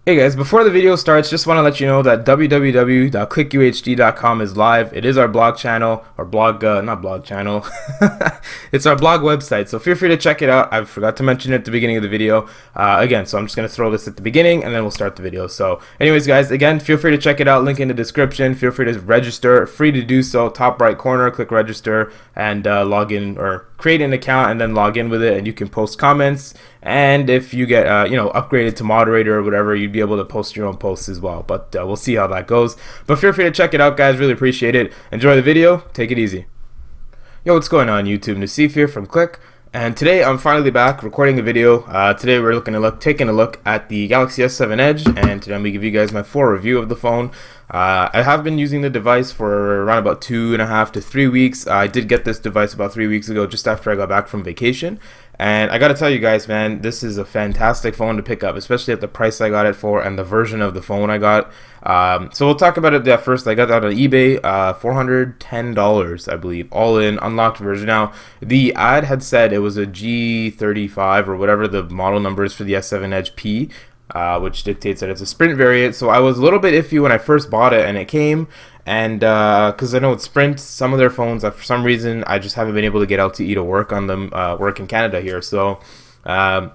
Hey guys, before the video starts, just want to let you know that www.clickuhd.com is live. It is our blog channel, or blog, not blog channel. It's our blog website, so feel free to check it out. I forgot to mention it at the beginning of the video. Again, so I'm just going to throw this at the beginning and then we'll start the video. So anyways guys, again, feel free to check it out. Link in the description. Feel free to register. Free to do so. Top right corner, click register and log in or create an account and then log in with it, and you can post comments. And if you get upgraded to moderator or whatever, you'd be able to post your own posts as well. But we'll see how that goes. But feel free to check it out, guys. Really appreciate it. Enjoy the video. Take it easy. Yo, what's going on, YouTube? Nassif here from Click. And today I'm finally back recording a video. Today we're taking a look at the Galaxy S7 Edge, and today I'm going to give you guys my full review of the phone. I have been using the device for around about 2.5 to 3 weeks. I did get this device about 3 weeks ago, just after I got back from vacation. And I gotta tell you guys, man, this is a fantastic phone to pick up, especially at the price I got it for and the version of the phone I got. So we'll talk about it first. I got that on eBay, $410, I believe, all in, unlocked version. Now, the ad had said it was a G35 or whatever the model number is for the S7 Edge P, which dictates that it's a Sprint variant. So I was a little bit iffy when I first bought it and it came. And because I know it's Sprint, some of their phones, for some reason, I just haven't been able to get LTE to work on them, work in Canada here. So I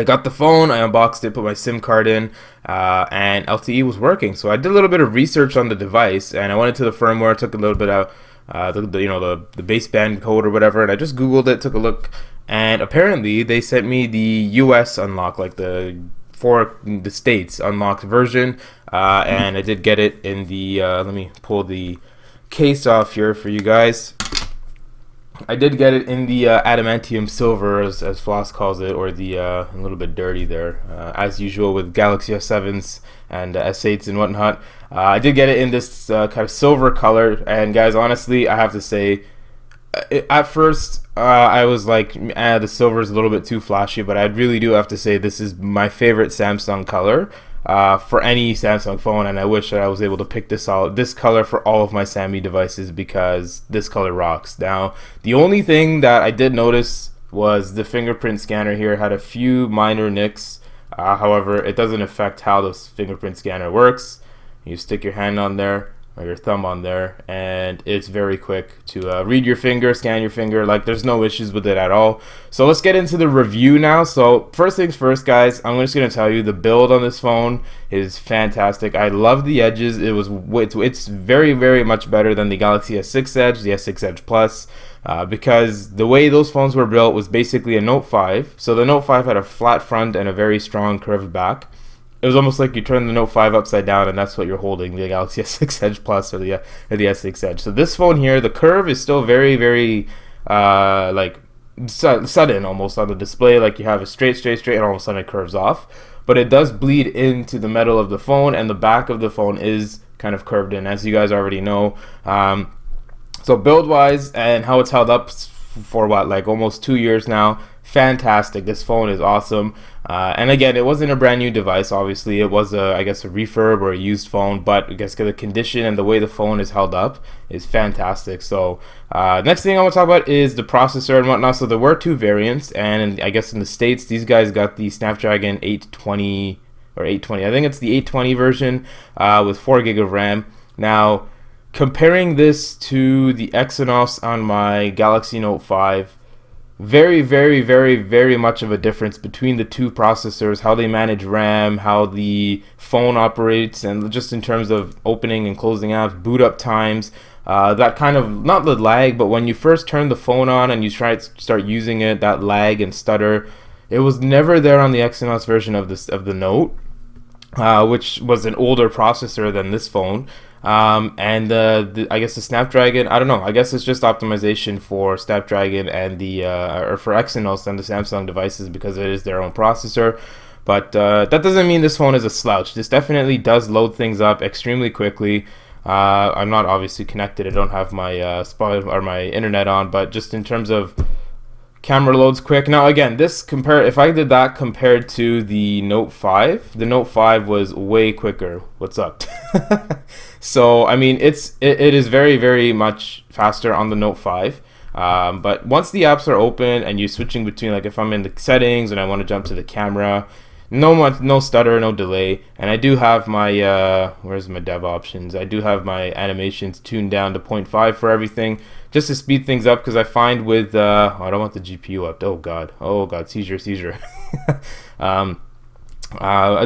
got the phone, I unboxed it, put my SIM card in, and LTE was working. So I did a little bit of research on the device, and I went into the firmware, took a little bit out the baseband code or whatever, and I just Googled it, took a look, and apparently they sent me the US unlock, like for the States unlocked version, and I did get it in the let me pull the case off here for you guys. I did get it in the adamantium silver, as Floss calls it, or the a little bit dirty there, as usual with Galaxy S7s and S8s and whatnot. I did get it in this kind of silver color, and guys, honestly, I have to say, at first I was like, the silver is a little bit too flashy, but I really do have to say this is my favorite Samsung color for any Samsung phone, and I wish that I was able to pick this color for all of my Sammy devices, because this color rocks. Now, the only thing that I did notice was the fingerprint scanner here had a few minor nicks. However, it doesn't affect how the fingerprint scanner works. You stick your hand on there, or your thumb on there, and it's very quick to read your finger, scan your finger. Like, there's no issues with it at all. So let's get into the review now. So first things first, guys, I'm just gonna tell you the build on this phone is fantastic. I love the edges. It's very, very much better than the Galaxy S6 Edge, the S6 Edge Plus, because the way those phones were built was basically a Note 5. So the Note 5 had a flat front and a very strong curved back. It was almost like you turn the Note 5 upside down and that's what you're holding, the Galaxy S6 Edge Plus or the S6 Edge. So this phone here, the curve is still very, very like sudden almost on the display. Like you have a straight, and all of a sudden it curves off. But it does bleed into the metal of the phone, and the back of the phone is kind of curved in, as you guys already know. So build-wise and how it's held up for what, like almost 2 years now, fantastic. This phone is awesome. And again, it wasn't a brand new device. Obviously, it was I guess a refurb or a used phone, but I guess the condition and the way the phone is held up is fantastic. So next thing I want to talk about is the processor and whatnot. So there were two variants, and I guess in the States, these guys got the Snapdragon 820 or 820. I think it's the 820 version with 4 gig of RAM. Now, comparing this to the Exynos on my Galaxy Note 5, very, very, very, very much of a difference between the two processors, how they manage RAM, how the phone operates, and just in terms of opening and closing apps, boot up times, that kind of, not the lag, but when you first turn the phone on and you try to start using it, that lag and stutter, it was never there on the Exynos version of the Note, which was an older processor than this phone. And I guess the Snapdragon, I don't know, I guess it's just optimization for Snapdragon and or for Exynos and the Samsung devices, because it is their own processor. But that doesn't mean this phone is a slouch. This definitely does load things up extremely quickly. I'm not obviously connected. I don't have my my internet on, but just in terms of camera loads quick. Now again, if I did that compared to the Note 5, the Note 5 was way quicker. What's up? So I mean, it is very, very much faster on the Note 5. But once the apps are open and you're switching between, like if I'm in the settings and I want to jump to the camera, no stutter, no delay, and I do have my where's my dev options? I do have my animations tuned down to 0.5 for everything, just to speed things up, because I find with I don't want the GPU up. Oh god, seizure.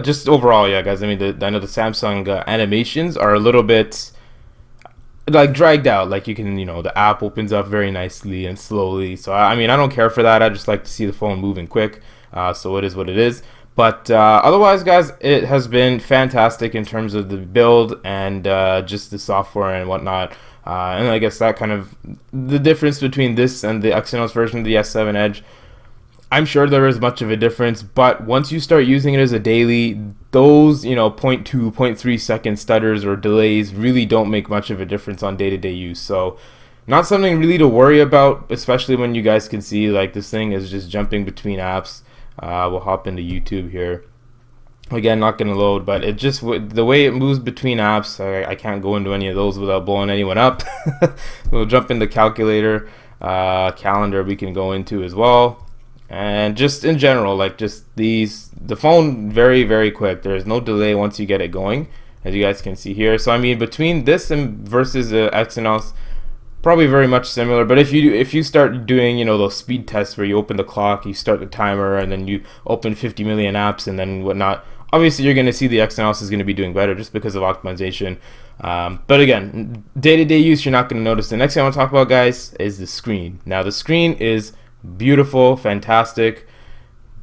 Just overall, yeah, guys. I mean, I know the Samsung animations are a little bit like dragged out. Like you can, the app opens up very nicely and slowly. So I mean, I don't care for that. I just like to see the phone moving quick. So it is what it is. But otherwise, guys, it has been fantastic in terms of the build and just the software and whatnot. And I guess that kind of the difference between this and the Exynos version of the S7 Edge. I'm sure there is much of a difference, but once you start using it as a daily, those, 0.2, 0.3 second stutters or delays really don't make much of a difference on day-to-day use. So not something really to worry about, especially when you guys can see like this thing is just jumping between apps. We'll hop into YouTube here. Again, not going to load, but it just, the way it moves between apps, I can't go into any of those without blowing anyone up. We'll jump into calculator, calendar we can go into as well. And just in general, like just the phone very, very quick. There's no delay once you get it going, as you guys can see here. So I mean, between this and versus Exynos, probably very much similar. But if you start doing those speed tests where you open the clock, you start the timer, and then you open 50 million apps and then whatnot, obviously you're going to see the Exynos is going to be doing better just because of optimization. But again, day-to-day use, you're not going to notice. The next thing I want to talk about, guys, is the screen. Now the screen is beautiful, fantastic.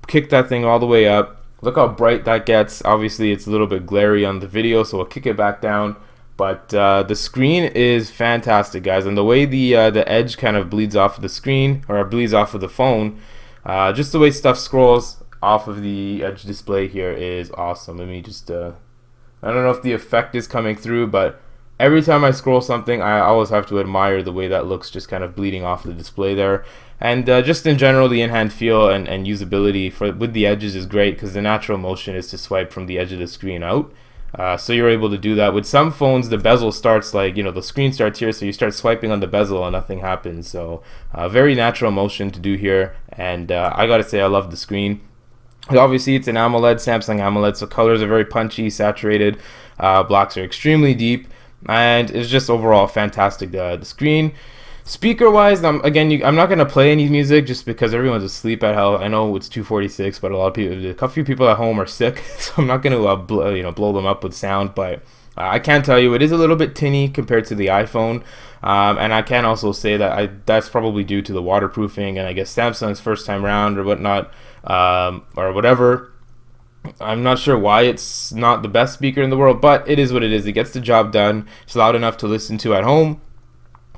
Kick that thing all the way up. Look how bright that gets. Obviously it's a little bit glary on the video, so we'll kick it back down. But the screen is fantastic, guys, and the way the edge kind of bleeds off of the screen, or bleeds off of the phone, just the way stuff scrolls off of the edge display here is awesome. Let me just I don't know if the effect is coming through, but every time I scroll something, I always have to admire the way that looks, just kind of bleeding off the display there. And just in general, the in-hand feel and usability with the edges is great, because the natural motion is to swipe from the edge of the screen out. So you're able to do that. With some phones, the bezel starts like, the screen starts here, so you start swiping on the bezel and nothing happens. So very natural motion to do here, and I gotta say I love the screen. Obviously it's an AMOLED, Samsung AMOLED, so colors are very punchy, saturated, blacks are extremely deep, and it's just overall fantastic. The screen, speaker wise, I'm not gonna play any music just because everyone's asleep at hell. I know it's 2:46, but a few people at home are sick, so I'm not gonna blow them up with sound. But I can tell you it is a little bit tinny compared to the iPhone, and I can also say that that's probably due to the waterproofing, and I guess Samsung's first time round or whatnot, or whatever. I'm not sure why it's not the best speaker in the world, but it is what it is. It gets the job done. It's loud enough to listen to at home,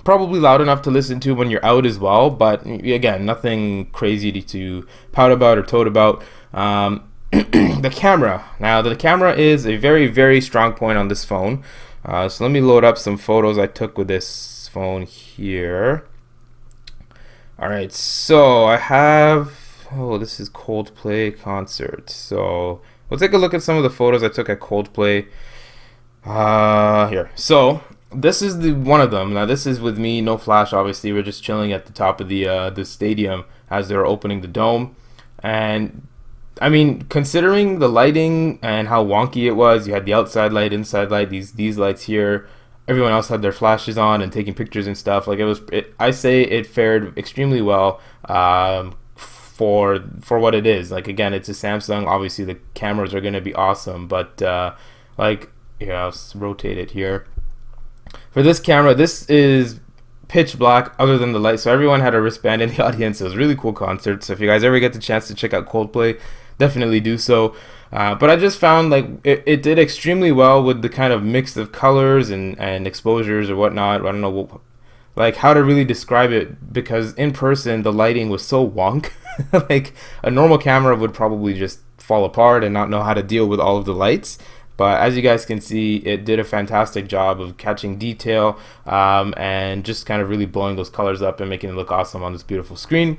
probably loud enough to listen to when you're out as well, but again, nothing crazy to pout about or toad about. The camera. Now the camera is a very, very strong point on this phone. So let me load up some photos I took with this phone here. Alright, so I have, this is Coldplay concert. So we'll take a look at some of the photos I took at Coldplay. Here. So this is one of them. Now this is with me, no flash obviously. We're just chilling at the top of the stadium as they're opening the dome. And I mean, considering the lighting and how wonky it was, you had the outside light, inside light, these lights here. Everyone else had their flashes on and taking pictures and stuff. Like I say it fared extremely well for what it is. Like again, it's a Samsung. Obviously, the cameras are going to be awesome, but like here, I'll rotate it here. For this camera, this is pitch black other than the light, so everyone had a wristband in the audience. It was a really cool concert, so if you guys ever get the chance to check out Coldplay, definitely do so. But I just found like it did extremely well with the kind of mix of colors and exposures or whatnot. I don't know like how to really describe it, because in person the lighting was so wonk. Like a normal camera would probably just fall apart and not know how to deal with all of the lights. But as you guys can see, it did a fantastic job of catching detail and just kind of really blowing those colors up and making it look awesome on this beautiful screen.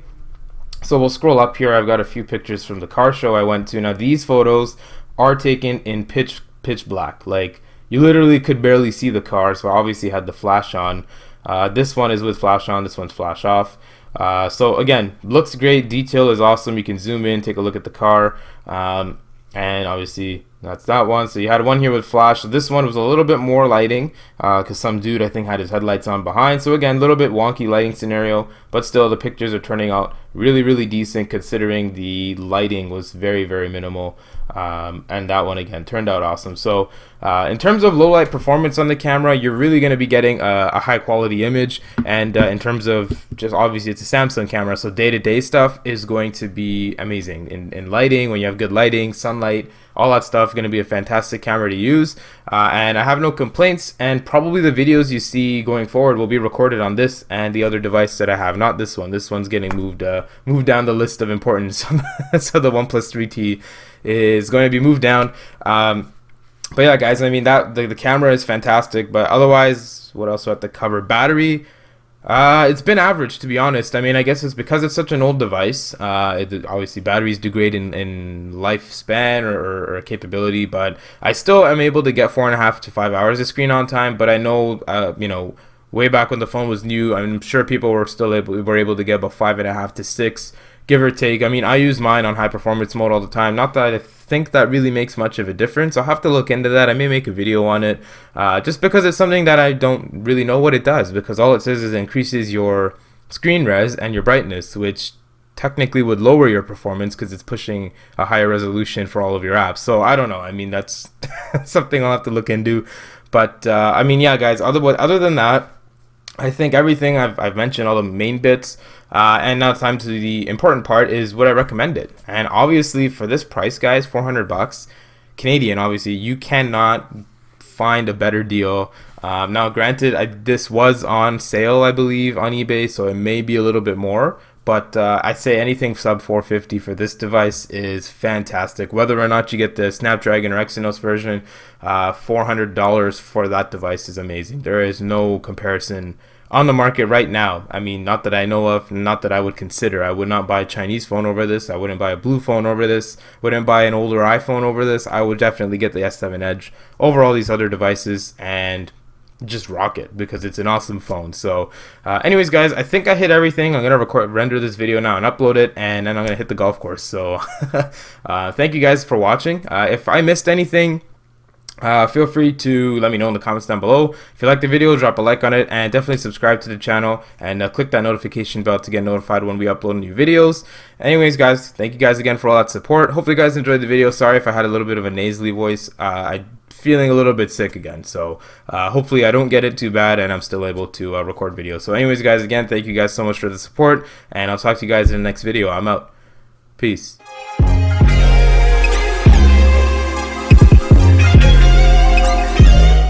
So we'll scroll up here. I've got a few pictures from the car show I went to. Now these photos are taken in pitch black. Like you literally could barely see the car, so I obviously had the flash on. This one is with flash on, this one's flash off. So again, looks great, detail is awesome. You can zoom in, take a look at the car. and obviously that's that one. So you had one here with flash. So this one was a little bit more lighting because some dude I think had his headlights on behind. So again, a little bit wonky lighting scenario, but still the pictures are turning out really decent considering the lighting was very minimal. And that one again turned out awesome. So in terms of low light performance on the camera, you're really going to be getting a high quality image. And in terms of just obviously it's a Samsung camera, so day-to-day stuff is going to be amazing in lighting. When you have good lighting, sunlight, all that stuff, going to be a fantastic camera to use. And I have no complaints, and probably the videos you see going forward will be recorded on this and the other device that I have, not this one. This one's getting moved down the list of importance. So the OnePlus 3T is going to be moved down. But yeah, guys, I mean that the camera is fantastic, but otherwise, what else do I have to cover? Battery. It's been average, to be honest. I mean, I guess it's because it's such an old device. Obviously, batteries degrade in lifespan or capability, but I still am able to get 4.5 to 5 hours of screen on time. But I know, you know, way back when the phone was new, I'm sure people were able to get about 5.5 to 6, give or take. I mean, I use mine on high performance mode all the time. Not that I think that really makes much of a difference. I'll have to look into that. I may make a video on it, just because it's something that I don't really know what it does, because all it says is it increases your screen res and your brightness, which technically would lower your performance because it's pushing a higher resolution for all of your apps. So I don't know. I mean, that's something I'll have to look into. But I mean, yeah, guys, other than that, I think everything I've mentioned, all the main bits, and now it's time to the important part, is what I recommend it. And obviously for this price, guys, 400 bucks Canadian, obviously you cannot find a better deal. Now granted, this was on sale, I believe, on eBay, so it may be a little bit more, but I'd say anything sub 450 for this device is fantastic. Whether or not you get the Snapdragon or Exynos version, $400 for that device is amazing. There is no comparison on the market right now. I mean, not that I know of, not that I would consider. I would not buy a Chinese phone over this. I wouldn't buy a blue phone over this. Wouldn't buy an older iPhone over this. I would definitely get the S7 Edge over all these other devices and just rock it because it's an awesome phone. So anyways, guys, I think I hit everything. I'm gonna render this video now and upload it, and then I'm gonna hit the golf course. So thank you guys for watching. If I missed anything, feel free to let me know in the comments down below. If you like the video, drop a like on it, and definitely subscribe to the channel, and click that notification bell to get notified when we upload new videos. Anyways, guys, thank you guys again for all that support. Hopefully you guys enjoyed the video. Sorry if I had a little bit of a nasally voice. I'm feeling a little bit sick again, so hopefully I don't get it too bad and I'm still able to record videos. So anyways, guys, again, thank you guys so much for the support, and I'll talk to you guys in the next video. I'm out. Peace.